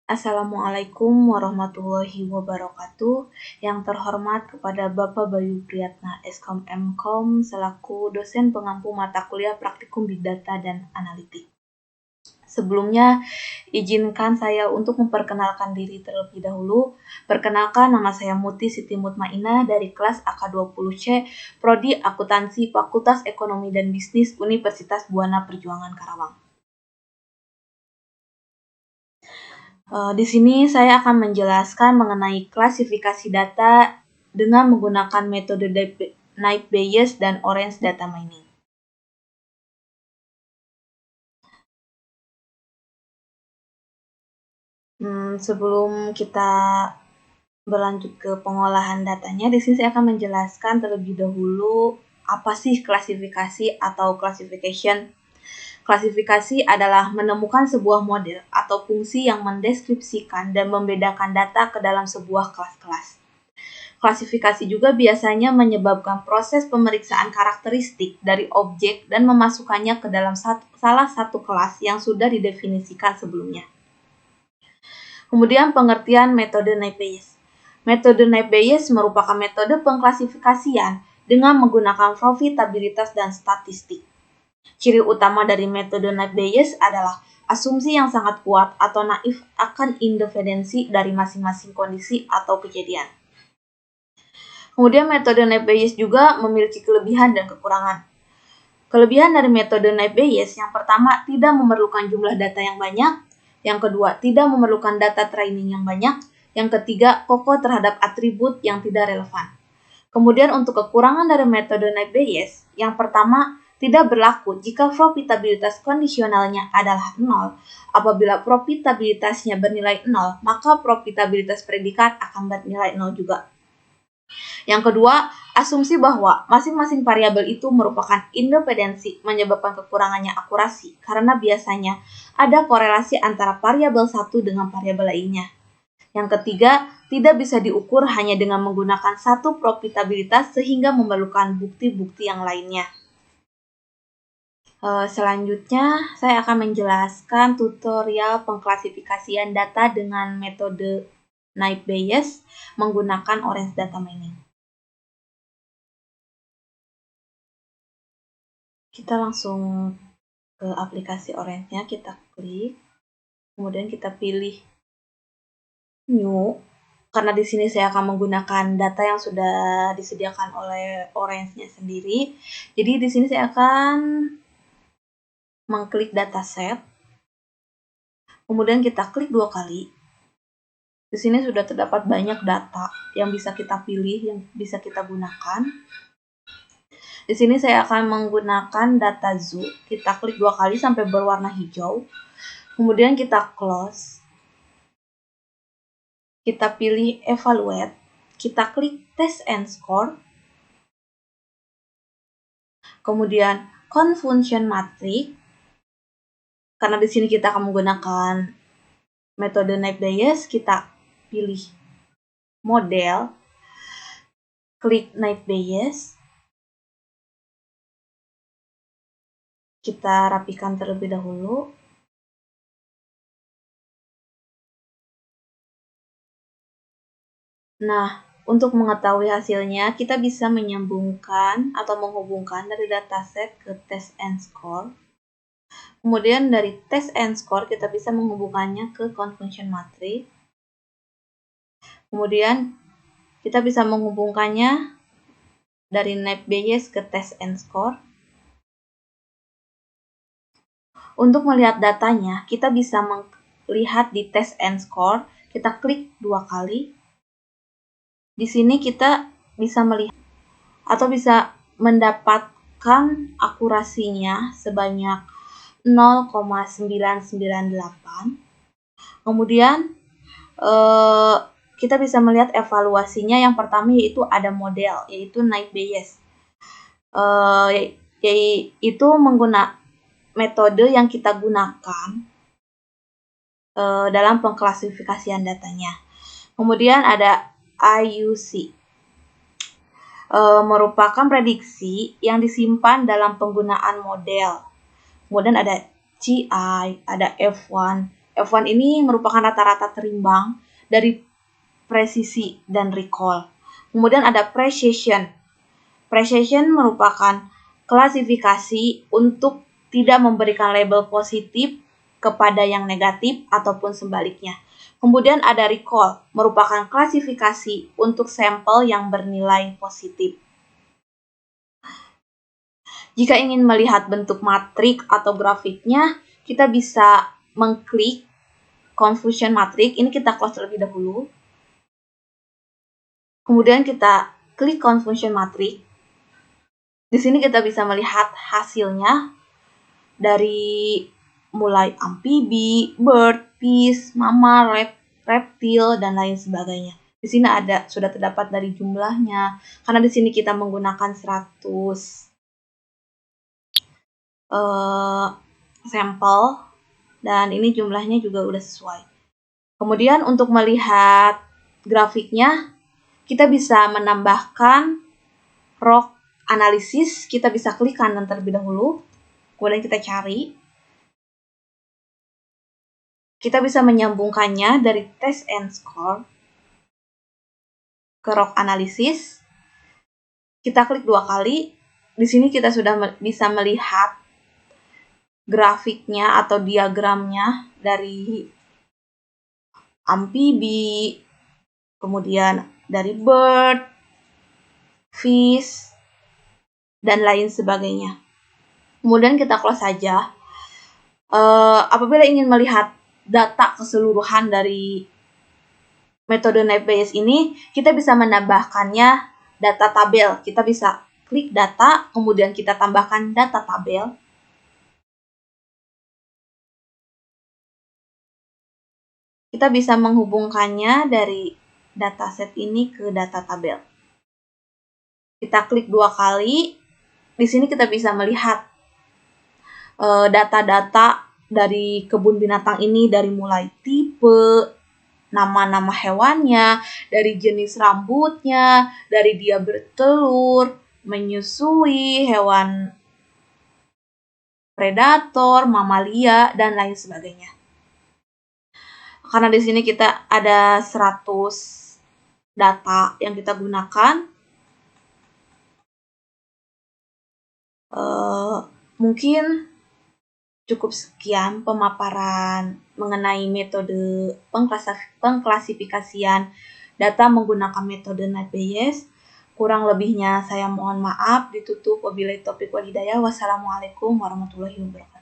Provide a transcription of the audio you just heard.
Assalamualaikum warahmatullahi wabarakatuh. Yang terhormat kepada Bapak Bayu Priyatna, Eskom Mkom, selaku dosen pengampu mata kuliah Praktikum Big Data dan Analitik. Sebelumnya, izinkan saya untuk memperkenalkan diri terlebih dahulu. Perkenalkan, nama saya Muti Siti Mutmainah dari kelas AK20C, Prodi Akuntansi Fakultas Ekonomi dan Bisnis Universitas Buana Perjuangan Karawang. Di sini saya akan menjelaskan mengenai klasifikasi data dengan menggunakan metode Naive Bayes dan Orange Data Mining. Sebelum kita berlanjut ke pengolahan datanya, di sini saya akan menjelaskan terlebih dahulu apa sih klasifikasi atau classification. Klasifikasi adalah menemukan sebuah model atau fungsi yang mendeskripsikan dan membedakan data ke dalam sebuah kelas-kelas. Klasifikasi juga biasanya menyebabkan proses pemeriksaan karakteristik dari objek dan memasukkannya ke dalam salah satu kelas yang sudah didefinisikan sebelumnya. Kemudian pengertian metode Naive Bayes. Metode Naive Bayes merupakan metode pengklasifikasian dengan menggunakan profitabilitas dan statistik. Ciri utama dari metode Naive Bayes adalah asumsi yang sangat kuat atau naif akan independensi dari masing-masing kondisi atau kejadian. Kemudian metode Naive Bayes juga memiliki kelebihan dan kekurangan. Kelebihan dari metode Naive Bayes yang pertama, tidak memerlukan jumlah data yang banyak. Yang kedua, tidak memerlukan data training yang banyak. Yang ketiga, kokoh terhadap atribut yang tidak relevan. Kemudian untuk kekurangan dari metode Naive Bayes, yang pertama, tidak berlaku jika profitabilitas kondisionalnya adalah 0. Apabila profitabilitasnya bernilai 0, maka profitabilitas predikat akan bernilai 0 juga. Yang kedua, asumsi bahwa masing-masing variabel itu merupakan independensi menyebabkan kekurangannya akurasi karena biasanya ada korelasi antara variabel satu dengan variabel lainnya. Yang ketiga, tidak bisa diukur hanya dengan menggunakan satu profitabilitas sehingga memerlukan bukti-bukti yang lainnya. Selanjutnya, saya akan menjelaskan tutorial pengklasifikasian data dengan metode Naive Bayes menggunakan Orange Data Mining. Kita langsung ke aplikasi Orange-nya, kita klik, kemudian kita pilih New, karena di sini saya akan menggunakan data yang sudah disediakan oleh Orange-nya sendiri. Jadi di sini saya akan mengklik dataset, kemudian kita klik 2 kali. Di sini sudah terdapat banyak data yang bisa kita pilih, yang bisa kita gunakan. Di sini saya akan menggunakan data zoo. Kita klik 2 kali sampai berwarna hijau. Kemudian kita close. Kita pilih evaluate. Kita klik test and score. Kemudian confusion matrix. Karena di sini kita akan menggunakan metode Naive Bayes, kita pilih model. Klik Naive Bayes. Kita rapikan terlebih dahulu. Nah, untuk mengetahui hasilnya, kita bisa menyambungkan atau menghubungkan dari dataset ke test and score. Kemudian dari test and score, kita bisa menghubungkannya ke confusion matrix. Kemudian kita bisa menghubungkannya dari Naive Bayes ke test and score. Untuk melihat datanya, kita bisa melihat di test and score. Kita klik 2 kali. Di sini kita bisa melihat atau bisa mendapatkan akurasinya sebanyak 0,998. Kemudian kita bisa melihat evaluasinya. Yang pertama yaitu ada model, yaitu Naive Bayes. Yaitu menggunakan metode yang kita gunakan dalam pengklasifikasian datanya. Kemudian ada IUC, merupakan prediksi yang disimpan dalam penggunaan model. Kemudian ada GI, ada F1, F1 ini merupakan rata-rata terimbang dari presisi dan recall. Kemudian ada precision. Precision merupakan klasifikasi untuk tidak memberikan label positif kepada yang negatif ataupun sebaliknya. Kemudian ada recall, merupakan klasifikasi untuk sampel yang bernilai positif. Jika ingin melihat bentuk matrik atau grafiknya, kita bisa mengklik confusion matrix. Ini kita close terlebih dahulu. Kemudian kita klik confusion matrix. Di sini kita bisa melihat hasilnya dari mulai amfibi, bird, fish, mammal, reptil, dan lain sebagainya. Di sini sudah terdapat dari jumlahnya, karena di sini kita menggunakan 100 sampel, dan ini jumlahnya juga udah sesuai. Kemudian untuk melihat grafiknya, kita bisa menambahkan rock analisis. Kita bisa klik kanan terlebih dahulu, kemudian kita cari. Kita bisa menyambungkannya dari test and score ke rock analisis. Kita klik 2 kali. Di sini kita sudah bisa melihat grafiknya atau diagramnya dari amfibi, kemudian dari bird, fish, dan lain sebagainya. Kemudian kita close saja. Apabila ingin melihat data keseluruhan dari metode Naive-Bayes ini, kita bisa menambahkannya data tabel. Kita bisa klik data, kemudian kita tambahkan data tabel. Kita bisa menghubungkannya dari dataset ini ke data tabel. Kita klik 2 kali. Di sini kita bisa melihat data-data dari kebun binatang ini, dari mulai tipe, nama-nama hewannya, dari jenis rambutnya, dari dia bertelur, menyusui, hewan predator, mamalia, dan lain sebagainya. Karena di sini kita ada 100 data yang kita gunakan, mungkin cukup sekian pemaparan mengenai metode pengklasifikasian data menggunakan metode Naive-Bayes. Kurang lebihnya saya mohon maaf, ditutup. Wabillahi taufiq wal hidayah. Wassalamualaikum warahmatullahi wabarakatuh.